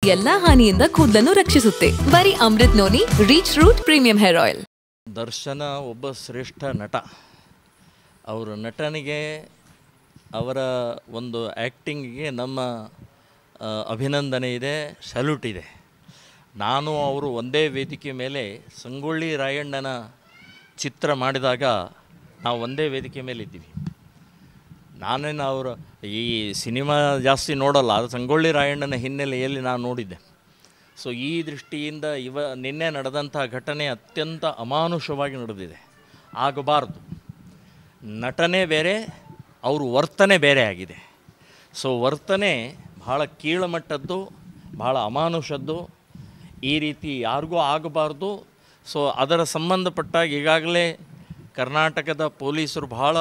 ಎಲ್ಲಾ ಹಾನಿಯಿಂದ ಕೂದಲನ್ನು ರಕ್ಷಿಸುತ್ತೆ. ಬರೀ Amrut noni rich root premium hair oil. Darshan ಒಬ್ಬ ಶ್ರೇಷ್ಠ ನಟ. ಅವರ ನಟನೆಗೆ, ಅವರ ಒಂದು ಆ್ಯಕ್ಟಿಂಗಿಗೆ ನಮ್ಮ ಅಭಿನಂದನೆ ಇದೆ, ಸಲ್ಯೂಟ್ ಇದೆ. ನಾನು ಅವರು ಒಂದೇ ವೇದಿಕೆ ಮೇಲೆ ಸಂಗೊಳ್ಳಿ ರಾಯಣ್ಣನ ಚಿತ್ರ ಮಾಡಿದಾಗ ನಾವು ಒಂದೇ ವೇದಿಕೆ ಮೇಲೆ ಇದ್ದೀವಿ. ನಾನೇನು ಅವರು ಈ ಸಿನಿಮಾ ಜಾಸ್ತಿ ನೋಡೋಲ್ಲ, ಅದು ಸಂಗೊಳ್ಳಿ ರಾಯಣ್ಣನ ಹಿನ್ನೆಲೆಯಲ್ಲಿ ನಾನು ನೋಡಿದ್ದೆ. ಸೊ ಈ ದೃಷ್ಟಿಯಿಂದ ನಿನ್ನೆ ನಡೆದಂಥ ಘಟನೆ ಅತ್ಯಂತ ಅಮಾನುಷವಾಗಿ ನಡೆದಿದೆ. ಆಗಬಾರ್ದು. ನಟನೆ ಬೇರೆ, ಅವ್ರ ವರ್ತನೆ ಬೇರೆ ಆಗಿದೆ. ಸೊ ವರ್ತನೆ ಭಾಳ ಕೀಳುಮಟ್ಟದ್ದು, ಭಾಳ ಅಮಾನುಷದ್ದು. ಈ ರೀತಿ ಯಾರಿಗೂ ಆಗಬಾರ್ದು. ಸೊ ಅದರ ಸಂಬಂಧಪಟ್ಟಾಗ ಈಗಾಗಲೇ ಕರ್ನಾಟಕದ ಪೊಲೀಸರು ಭಾಳ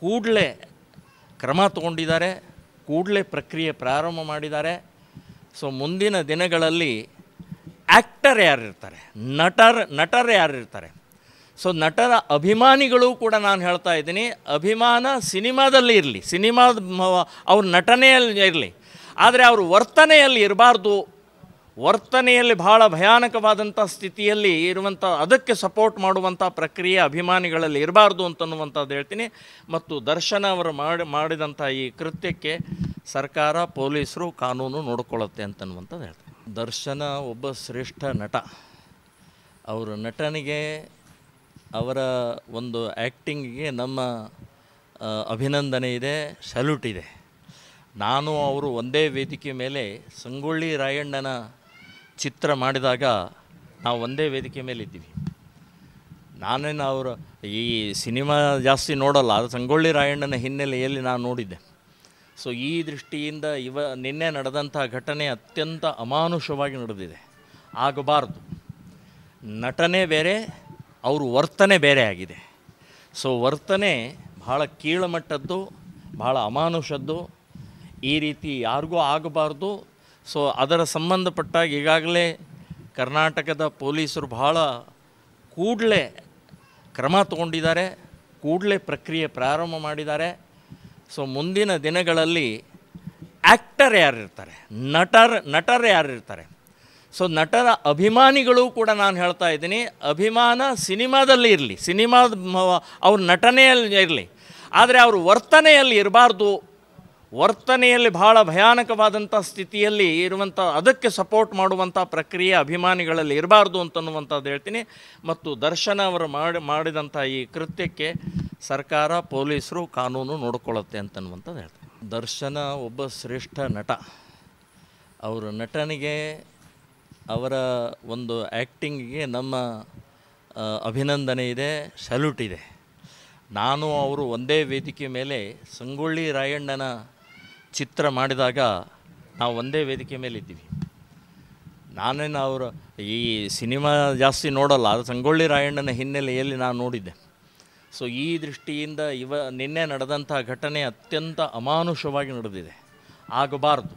ಕೂಡಲೇ ಕ್ರಮ ತಗೊಂಡಿದ್ದಾರೆ, ಕೂಡಲೇ ಪ್ರಕ್ರಿಯೆ ಪ್ರಾರಂಭ ಮಾಡಿದ್ದಾರೆ. ಸೊ ಮುಂದಿನ ದಿನಗಳಲ್ಲಿ ಆ್ಯಕ್ಟರ್ ಯಾರಿರ್ತಾರೆ, ನಟರು ಯಾರಿರ್ತಾರೆ, ಸೊ ನಟರ ಅಭಿಮಾನಿಗಳು ಕೂಡ ನಾನು ಹೇಳ್ತಾ ಇದ್ದೀನಿ, ಅಭಿಮಾನ ಸಿನಿಮಾದಲ್ಲಿ ಇರಲಿ, ಅವ್ರ ನಟನೆಯಲ್ಲಿ ಇರಲಿ, ಆದರೆ ಅವ್ರ ವರ್ತನೆಯಲ್ಲಿ ಇರಬಾರ್ದು. ವರ್ತನೆಯಲ್ಲಿ ಭಾಳ ಭಯಾನಕವಾದಂಥ ಸ್ಥಿತಿಯಲ್ಲಿ ಇರುವಂಥ, ಅದಕ್ಕೆ ಸಪೋರ್ಟ್ ಮಾಡುವಂಥ ಪ್ರಕ್ರಿಯೆ ಅಭಿಮಾನಿಗಳಲ್ಲಿ ಇರಬಾರ್ದು ಅಂತನ್ನುವಂಥದ್ದು ಹೇಳ್ತೀನಿ. ಮತ್ತು ದರ್ಶನ ಅವರು ಮಾಡಿದಂಥ ಈ ಕೃತ್ಯಕ್ಕೆ ಸರ್ಕಾರ, ಪೊಲೀಸರು, ಕಾನೂನು ನೋಡಿಕೊಳ್ಳುತ್ತೆ ಅಂತನ್ನುವಂಥದ್ದು ಹೇಳ್ತೀನಿ. ದರ್ಶನ ಒಬ್ಬ ಶ್ರೇಷ್ಠ ನಟ. ಅವರ ನಟನೆಗೆ, ಅವರ ಒಂದು ಆ್ಯಕ್ಟಿಂಗಿಗೆ ನಮ್ಮ ಅಭಿನಂದನೆ ಇದೆ, ಸಲ್ಯೂಟ್ ಇದೆ. ನಾನು ಅವರು ಒಂದೇ ವೇದಿಕೆ ಮೇಲೆ ಸಂಗೊಳ್ಳಿ ರಾಯಣ್ಣನ ಚಿತ್ರ ಮಾಡಿದಾಗ ನಾವು ಒಂದೇ ವೇದಿಕೆ ಮೇಲೆ ಇದ್ದೀವಿ. ನಾನೇನು ಅವರು ಈ ಸಿನಿಮಾ ಜಾಸ್ತಿ ನೋಡೋಲ್ಲ, ಅದು ಸಂಗೊಳ್ಳಿ ರಾಯಣ್ಣನ ಹಿನ್ನೆಲೆಯಲ್ಲಿ ನಾನು ನೋಡಿದ್ದೆ. ಸೊ ಈ ದೃಷ್ಟಿಯಿಂದ ನಿನ್ನೆ ನಡೆದಂಥ ಘಟನೆ ಅತ್ಯಂತ ಅಮಾನುಷವಾಗಿ ನಡೆದಿದೆ. ಆಗಬಾರ್ದು. ನಟನೆ ಬೇರೆ, ಅವ್ರ ವರ್ತನೆ ಬೇರೆ ಆಗಿದೆ. ಸೊ ವರ್ತನೆ ಭಾಳ ಕೀಳುಮಟ್ಟದ್ದು, ಭಾಳ ಅಮಾನುಷದ್ದು. ಈ ರೀತಿ ಯಾರಿಗೂ ಆಗಬಾರ್ದು. ಸೊ ಅದರ ಸಂಬಂಧಪಟ್ಟಾಗ ಈಗಾಗಲೇ ಕರ್ನಾಟಕದ ಪೊಲೀಸರು ಭಾಳ ಕೂಡಲೇ ಕ್ರಮ ತಗೊಂಡಿದ್ದಾರೆ, ಕೂಡಲೇ ಪ್ರಕ್ರಿಯೆ ಪ್ರಾರಂಭ ಮಾಡಿದ್ದಾರೆ. ಸೊ ಮುಂದಿನ ದಿನಗಳಲ್ಲಿ ಆ್ಯಕ್ಟರ್ ಯಾರಿರ್ತಾರೆ, ನಟರು ಯಾರಿರ್ತಾರೆ, ಸೊ ನಟರ ಅಭಿಮಾನಿಗಳು ಕೂಡ ನಾನು ಹೇಳ್ತಾ ಇದ್ದೀನಿ, ಅಭಿಮಾನ ಸಿನಿಮಾದಲ್ಲಿ ಇರಲಿ, ಅವ್ರ ನಟನೆಯಲ್ಲಿ ಇರಲಿ, ಆದರೆ ಅವ್ರ ವರ್ತನೆಯಲ್ಲಿ ಇರಬಾರ್ದು. ವರ್ತನೆಯಲ್ಲಿ ಭಾಳ ಭಯಾನಕವಾದಂಥ ಸ್ಥಿತಿಯಲ್ಲಿ ಇರುವಂಥ, ಅದಕ್ಕೆ ಸಪೋರ್ಟ್ ಮಾಡುವಂಥ ಪ್ರಕ್ರಿಯೆ ಅಭಿಮಾನಿಗಳಲ್ಲಿ ಇರಬಾರ್ದು ಅಂತನ್ನುವಂಥದ್ದು ಹೇಳ್ತೀನಿ. ಮತ್ತು ದರ್ಶನ ಅವರು ಮಾಡಿದಂಥ ಈ ಕೃತ್ಯಕ್ಕೆ ಸರ್ಕಾರ, ಪೊಲೀಸರು, ಕಾನೂನು ನೋಡಿಕೊಳ್ಳುತ್ತೆ ಅಂತನ್ನುವಂಥದ್ದು ಹೇಳ್ತೀನಿ. ದರ್ಶನ ಒಬ್ಬ ಶ್ರೇಷ್ಠ ನಟ. ಅವರ ನಟನೆಗೆ, ಅವರ ಒಂದು ಆ್ಯಕ್ಟಿಂಗಿಗೆ ನಮ್ಮ ಅಭಿನಂದನೆ ಇದೆ, ಸಲ್ಯೂಟ್ ಇದೆ. ನಾನು ಅವರು ಒಂದೇ ವೇದಿಕೆ ಮೇಲೆ ಸಂಗೊಳ್ಳಿ ರಾಯಣ್ಣನ ಚಿತ್ರ ಮಾಡಿದಾಗ ನಾವು ಒಂದೇ ವೇದಿಕೆ ಮೇಲೆ ಇದ್ದೀವಿ. ನಾನೇನು ಅವರು ಈ ಸಿನಿಮಾ ಜಾಸ್ತಿ ನೋಡೋಲ್ಲ, ಅದು ಸಂಗೊಳ್ಳಿ ರಾಯಣ್ಣನ ಹಿನ್ನೆಲೆಯಲ್ಲಿ ನಾನು ನೋಡಿದ್ದೆ. ಸೊ ಈ ದೃಷ್ಟಿಯಿಂದ ನಿನ್ನೆ ನಡೆದಂಥ ಘಟನೆ ಅತ್ಯಂತ ಅಮಾನುಷವಾಗಿ ನಡೆದಿದೆ. ಆಗಬಾರ್ದು.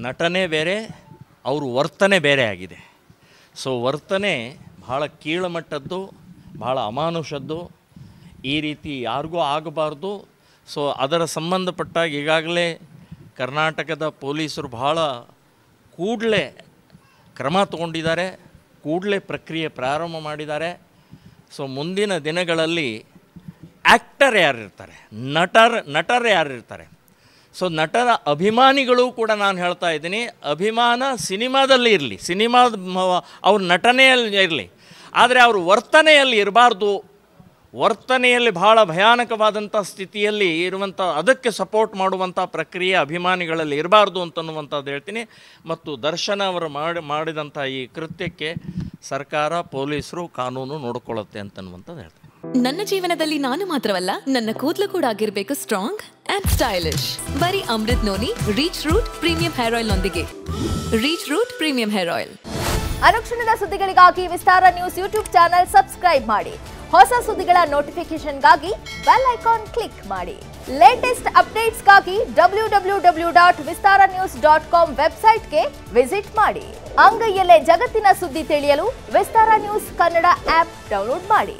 ನಟನೆ ಬೇರೆ, ಅವ್ರ ವರ್ತನೆ ಬೇರೆ ಆಗಿದೆ. ಸೊ ವರ್ತನೆ ಭಾಳ ಕೀಳುಮಟ್ಟದ್ದು, ಭಾಳ ಅಮಾನುಷದ್ದು. ಈ ರೀತಿ ಯಾರಿಗೂ ಆಗಬಾರ್ದು. ಸೊ ಅದರ ಸಂಬಂಧಪಟ್ಟಾಗ ಈಗಾಗಲೇ ಕರ್ನಾಟಕದ ಪೊಲೀಸರು ಭಾಳ ಕೂಡಲೇ ಕ್ರಮ ತಗೊಂಡಿದ್ದಾರೆ, ಕೂಡಲೇ ಪ್ರಕ್ರಿಯೆ ಪ್ರಾರಂಭ ಮಾಡಿದ್ದಾರೆ. ಸೊ ಮುಂದಿನ ದಿನಗಳಲ್ಲಿ ಆ್ಯಕ್ಟರ್ ಯಾರಿರ್ತಾರೆ, ನಟರು ಯಾರಿರ್ತಾರೆ, ಸೊ ನಟರ ಅಭಿಮಾನಿಗಳು ಕೂಡ ನಾನು ಹೇಳ್ತಾ ಇದ್ದೀನಿ, ಅಭಿಮಾನ ಸಿನಿಮಾದಲ್ಲಿ ಇರಲಿ, ಅವ್ರ ನಟನೆಯಲ್ಲಿ ಇರಲಿ, ಆದರೆ ಅವ್ರ ವರ್ತನೆಯಲ್ಲಿ ಇರಬಾರ್ದು. ವರ್ತನೆಯಲ್ಲಿ ಭಾಳ ಭಯಾನಕವಾದಂಥ ಸ್ಥಿತಿಯಲ್ಲಿ ಇರುವಂಥ, ಅದಕ್ಕೆ ಸಪೋರ್ಟ್ ಮಾಡುವಂಥ ಪ್ರಕ್ರಿಯೆ ಅಭಿಮಾನಿಗಳಲ್ಲಿ ಇರಬಾರ್ದು ಅಂತನ್ನುವಂಥದ್ದು ಹೇಳ್ತೀನಿ. ಮತ್ತು ದರ್ಶನ ಅವರು ಮಾಡಿದಂಥ ಈ ಕೃತ್ಯಕ್ಕೆ ಸರ್ಕಾರ, ಪೊಲೀಸರು, ಕಾನೂನು ನೋಡಿಕೊಳ್ಳುತ್ತೆ ಅಂತನ್ನುವಂಥದ್ದು ಹೇಳ್ತೀನಿ. ನನ್ನ ಜೀವನದಲ್ಲಿ ನಾನು ಮಾತ್ರವಲ್ಲ, ನನ್ನ ಕೂದಲು ಕೂಡ ಆಗಿರಬೇಕು ಸ್ಟ್ರಾಂಗ್ ಅಂಡ್ ಸ್ಟೈಲಿಶ್. ಬರೀ Amrut noni rich root premium hair oil ನೊಂದಿಗೆ. Rich root premium hair oil. ಅನುಕ್ಷಣದ ಸುದ್ದಿಗಳಿಗಾಗಿ Vistara news YouTube channel subscribe ಮಾಡಿ. ಹೊಸ ಸುದ್ದಿಗಳ ನೋಟಿಫಿಕೇಶನ್ಗಾಗಿ ಬೆಲ್ ಐಕಾನ್ ಕ್ಲಿಕ್ ಮಾಡಿ. ಲೇಟೆಸ್ಟ್ ಅಪ್ಡೇಟ್ಸ್ಗಾಗಿ www.vistaranews.com ವೆಬ್ಸೈಟ್ಗೆ ವಿಸಿಟ್ ಮಾಡಿ. ಅಂಗೈಯಲ್ಲೇ ಜಗತ್ತಿನ ಸುದ್ದಿ ತಿಳಿಯಲು Vistara news Kannada app download ಮಾಡಿ.